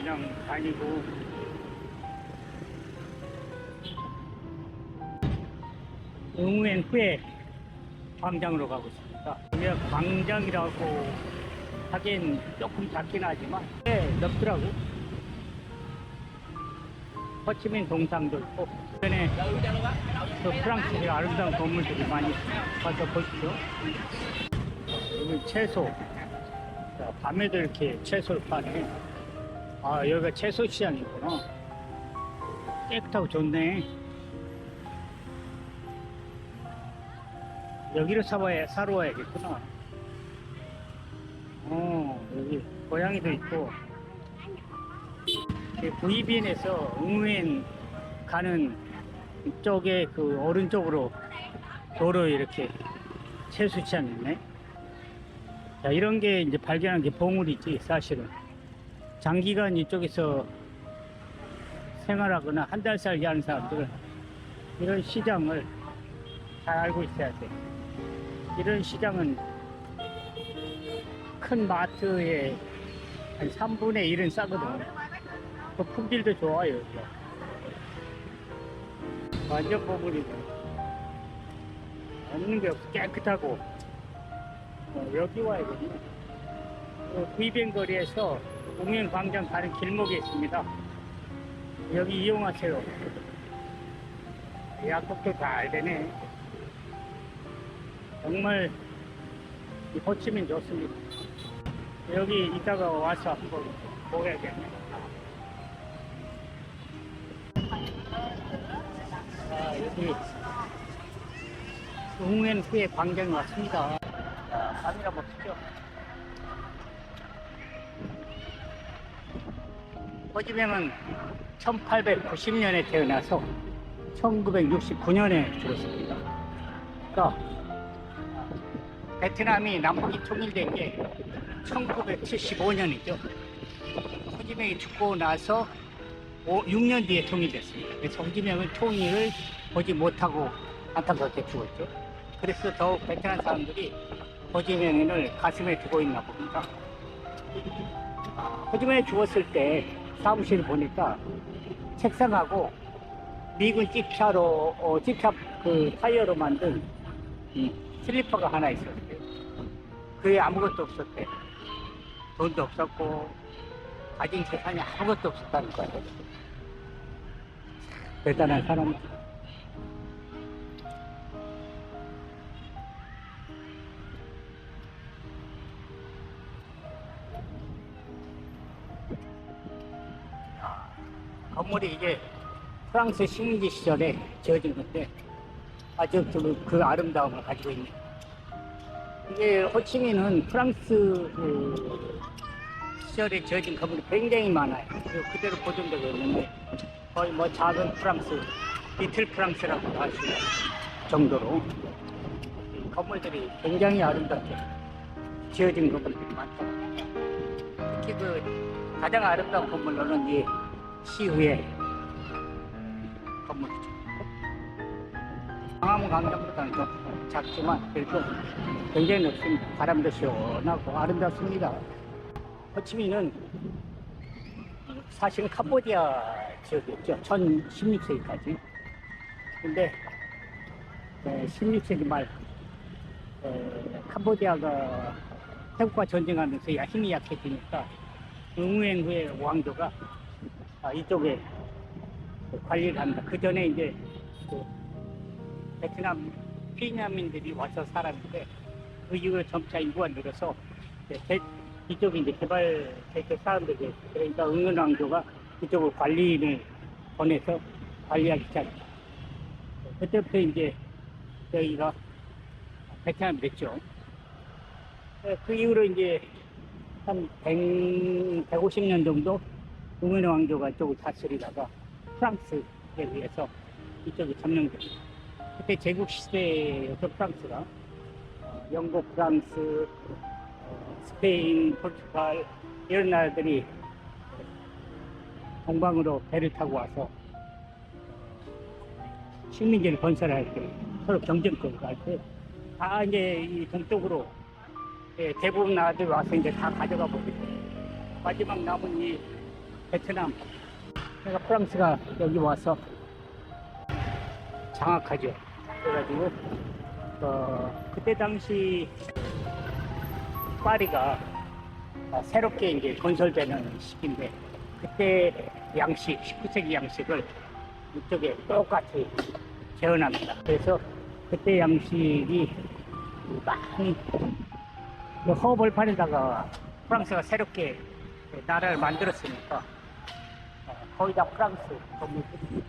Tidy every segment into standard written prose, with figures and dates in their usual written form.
광장 다니고 응우엔 후에 광장으로 가고 있습니다. 여기가 광장이라고 하긴 조금 작긴 하지만 넓더라고. 호치민 동상도 있고 주변에 그 프랑스의 아름다운 건물들이 많이 가서 보십시오. 여기 채소, 자, 밤에도 이렇게 채소를 파네. 아, 여기가 채소 시장이구나. 깨끗하고 좋네. 여기로 사러 와야겠구나. 여기 고양이도 있고. 구이비엔에서 응우엔 가는 쪽에 그 오른쪽으로 도로 이렇게 채소 시장이 있네. 자, 이런 게 이제 발견한 게 보물이지, 사실은. 장기간 이쪽에서 생활하거나 한 달 살기 하는 사람들은 이런 시장을 잘 알고 있어야 돼. 이런 시장은 큰 마트의 한 3분의 1은 싸거든. 그 품질도 좋아요, 여기가. 완전 보물이네. 없는 게 없어. 깨끗하고. 여기 와야겠네. 구이변 거리에서 웅현 광장 가는 길목에 있습니다. 여기 이용하세요. 약국도 잘 되네. 정말 이 호치민 좋습니다. 여기 이따가 와서 한번 보야겠네. 여기 응우엔 후에 광장에 왔습니다. 자, 카메라 보시죠. 호지명은 1890년에 태어나서 1969년에 죽었습니다. 그러니까 베트남이 남북이 통일된 게 1975년이죠. 호지명이 죽고 나서 6년 뒤에 통일됐습니다. 그래서 호지명은 통일을 보지 못하고 안타깝게 죽었죠. 그래서 더욱 베트남 사람들이 호지명을 가슴에 두고 있나 봅니다. 호지명이 죽었을 때 사무실을 보니까 책상하고 미군 집차로 집차 그 타이어로 만든 슬리퍼가 하나 있었어요. 그게 아무것도 없었대. 돈도 없었고 가진 재산이 아무것도 없었다는 거예요. 대단한 사람. 건물이 이게 프랑스 식민지 시절에 지어진 건데 아주 그 아름다움을 가지고 있네. 이게 호치민은 프랑스 시절에 지어진 건물이 굉장히 많아요. 그대로 보존되고 있는데 거의 뭐 작은 프랑스, 리틀 프랑스라고 할 수 있는 정도로 건물들이 굉장히 아름답게 지어진 건물들이 많다. 특히 그 가장 아름다운 건물로는 이 시후의 건물이죠. 광화문 광장보다는 좀 작지만 그래도 굉장히 넓습니다. 바람도 시원하고 아름답습니다. 호치민은 사실은 캄보디아 지역이었죠. 16세기까지. 근데 16세기 말 캄보디아가 태국과 전쟁하면서 힘이 약해지니까 응우엔 후의 왕조가 이쪽에 관리를 합니다. 그 전에 이제 그 베트남 피난민들이 와서 살았는데 그 이후에 점차 인구가 늘어서 이쪽이 이제 개발될 사람들이, 그러니까 응은 왕조가 이쪽으로 관리인을 보내서 관리하기 시작합니다. 그때부터 이제 여기가 베트남이 됐죠. 그 이후로 이제 한 150년 정도 응은 왕조가 이쪽을 다스리다가 프랑스에 의해서 이쪽이 점령됩니다. 그때 제국 시대에서 프랑스가 영국, 프랑스, 스페인, 포르투갈 이런 나라들이 동방으로 배를 타고 와서 식민지를 건설할 때 서로 경쟁권을 할 때 다 이제 이 동쪽으로 대부분 나라들이 와서 이제 다 가져가 버리고 마지막 남은 이 베트남. 그러니까 프랑스가 여기 와서 장악하죠. 그래가지고 그때 당시 파리가 새롭게 이제 건설되는 시기인데 그때 양식, 19세기 양식을 이쪽에 똑같이 재현합니다. 그래서 그때 양식이 많이 허벌판에다가 프랑스가 새롭게 나라를 만들었으니까 거의 다 프랑스 건물들이.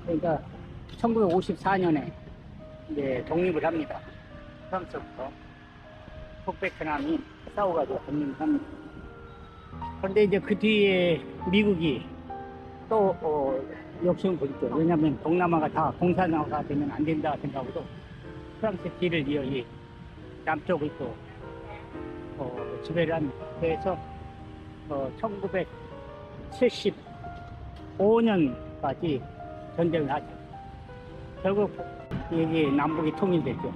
그러니까 1954년에 이제 독립을 합니다. 프랑스부터 북베트남이 싸워가지고 독립을 합니다. 그런데 이제 그 뒤에 미국이 또 욕심을 부렸죠. 왜냐하면 동남아가 다 공산화가 되면 안 된다 생각으로 프랑스 뒤를 이어 이 남쪽을 또 지배를 합니다. 그래서 1975년까지 전쟁을 하죠. 결국 여기 남북이 통일되죠.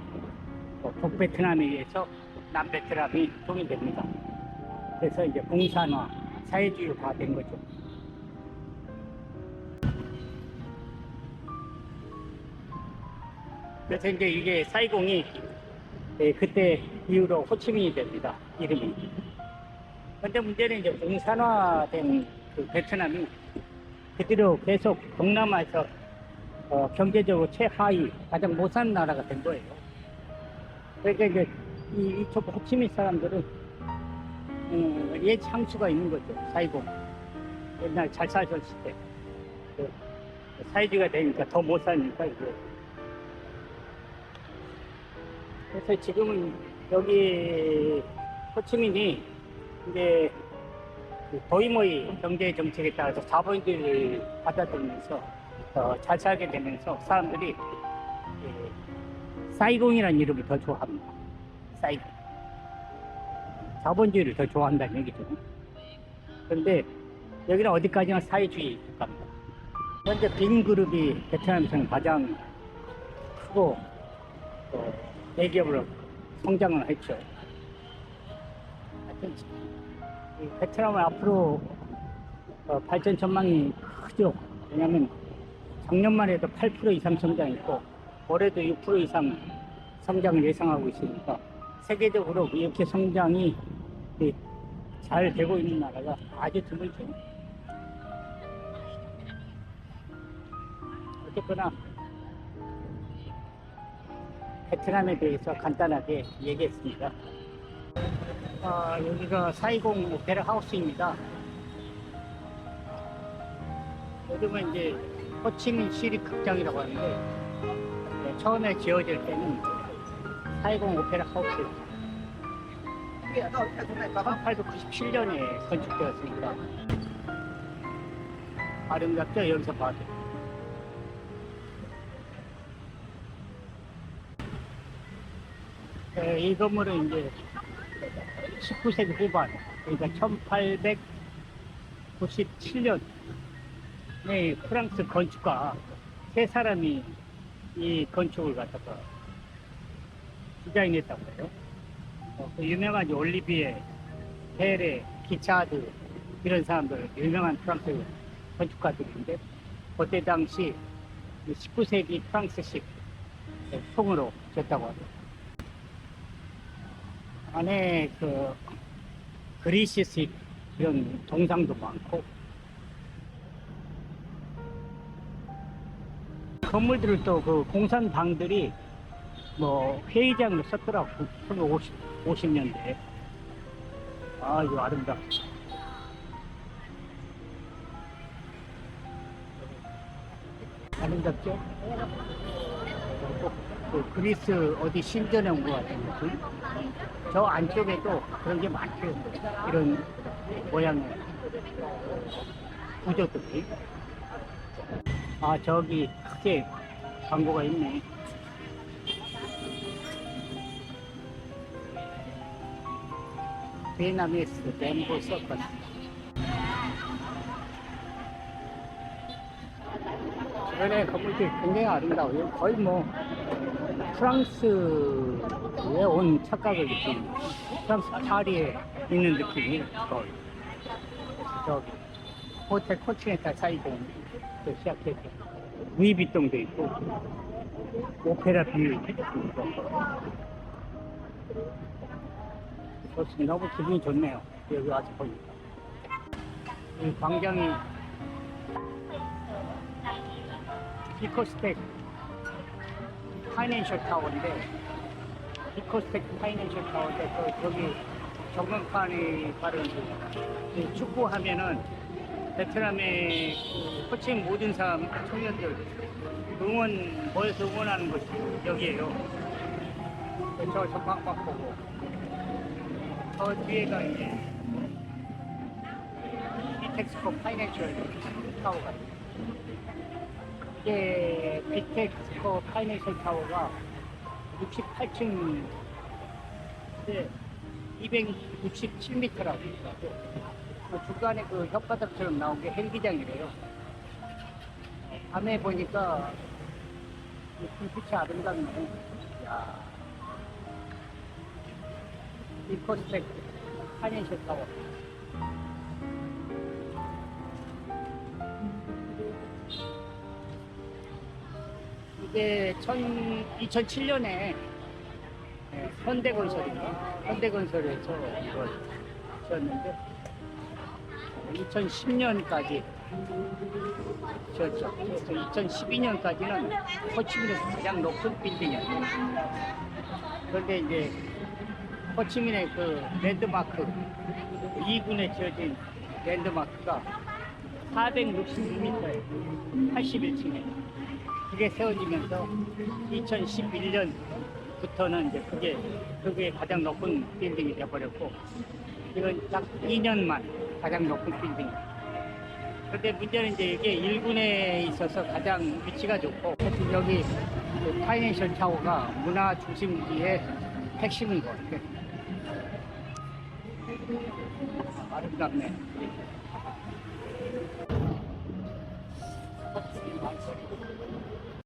북베트남에 의해서 남베트남이 통일됩니다. 그래서 이제 공산화, 사회주의가 된 거죠. 그래서 이제 이게 사이공이 그때 이후로 호치민이 됩니다. 이름이. 근데 문제는 이제 공산화된 그 베트남이 그대로 계속 동남아에서 경제적으로 최하위, 가장 못 사는 나라가 된 거예요. 그러니까 이제 이쪽 호치민 사람들은 예창수가 있는 거죠. 사이공. 옛날 잘 사셨을 때. 사이즈가 되니까 더 못 사니까 이제. 그래서 지금은 여기 호치민이 이제 도이모이 경제 정책에 따라서 자본주의를 받아들이면서 잘 살게 되면서 사람들이 사이공이라는 이름을 더 좋아합니다. 사이공. 자본주의를 더 좋아한다는 얘기죠. 그런데 여기는 어디까지나 사회주의 국가입니다. 현재 빈 그룹이 베트남에서는 가장 크고 대기업으로 성장을 했죠. 하여튼 베트남은 앞으로 발전 전망이 크죠. 왜냐하면 작년만 해도 8% 이상 성장했고 올해도 6% 이상 성장을 예상하고 있으니까 세계적으로 이렇게 성장이 잘 되고 있는 나라가 아주 드물죠. 어쨌거나 베트남에 대해서 간단하게 얘기했습니다. 여기가 사이공 오페라 하우스입니다. 요즘은 이제 호치민 시립극장이라고 하는데 처음에 지어질 때는 사이공 오페라 하우스였어요. 1897년에 건축되었으니까 아름답죠? 여기서 봐도. 이 건물은 이제 19세기 후반, 그러니까 1897년에 프랑스 건축가 세 사람이 이 건축을 갖다가 디자인했다고 해요. 그 유명한 올리비에, 페레, 기차드 이런 사람들 유명한 프랑스 건축가들인데 그때 당시 19세기 프랑스식 통으로 졌다고 합니다. 안에 그리스식 이런 동상도 많고 건물들을 또 그 공산당들이 뭐 회의장으로 썼더라고. 1950년대에. 아, 이거 아름답다. 아름답죠? 그 그리스 어디 신전에 온 것 같은 느낌? 저 안쪽에도 그런 게 많죠. 이런 모양의 구조들이. 아, 저기 크게 광고가 있네. 베트남에스 뱀보 서커스. 주변에 건물들이 굉장히 아름다워요. 거의 뭐 프랑스에 온 착각을 느끼는, 프랑스 파리에 있는 느낌이 거의. 저기 호텔 코치네타 사이공 시작해서 루이비통도 있고 오페라 뷰 있고 좋습니다. 너무 기분이 좋네요. 여기 와서 보니까 이 광장이 비코스텍 파이낸셜 타워인데 비코스텍 파이낸셜 타워인데 저기 정강판이 바로 이제 축구하면은 베트남의 그 호칭 모든 사람 청년들 모여서 응원하는 곳이 여기에요. 저 전망만 보고 저 뒤에가 이제 비텍스코 파이낸셜 타워가 있어요. 이게 비텍스코 파이낸셜 타워가 68층 267m라고 있어요. 그 중간에 그 혓바닥처럼 나온 게 헬기장이래요. 밤에 보니까 불빛이 아름답네. 야, 비코스텍 파이낸셜 타워. 이게 2007년에 현대건설인가? 현대건설에서 이걸 지었는데 2010년까지 지었죠. 그래서 2012년까지는 호치민에서 가장 높은 빌딩이었어요. 그런데 이제 호치민의 그 랜드마크 2군에 지어진 랜드마크가 462m에 81층에 그게 세워지면서 2011년부터는 이제 그게 가장 높은 빌딩이 되어버렸고 이건 딱 2년만 가장 높은 빌딩. 그런데 문제는 이제 이게 1군에 있어서 가장 위치가 좋고 여기 그 파이낸셜 타워가 문화 중심지의 핵심인 것 같아요. 아름답네.